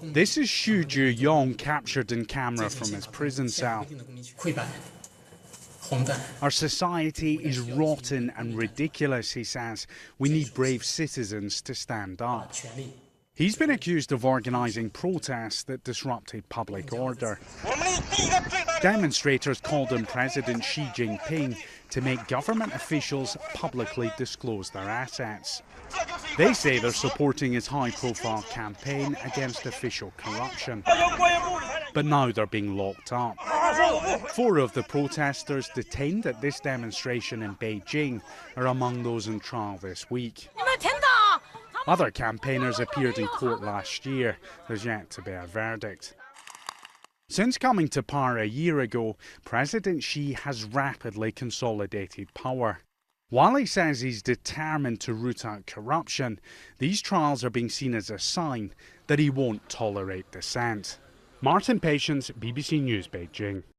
This is Xu Zhiyong captured in camera from his prison cell. Our society is rotten and ridiculous, he says. We need brave citizens to stand up. He's been accused of organising protests that disrupted public order. Demonstrators called on President Xi Jinping to make government officials publicly disclose their assets. They say they're supporting his high-profile campaign against official corruption. But now they're being locked up. 4 of the protesters detained at this demonstration in Beijing are among those in trial this week. Other campaigners appeared in court last year. There's yet to be a verdict. Since coming to power a year ago, President Xi has rapidly consolidated power. While he says he's determined to root out corruption, these trials are being seen as a sign that he won't tolerate dissent. Martin Patience, BBC News, Beijing.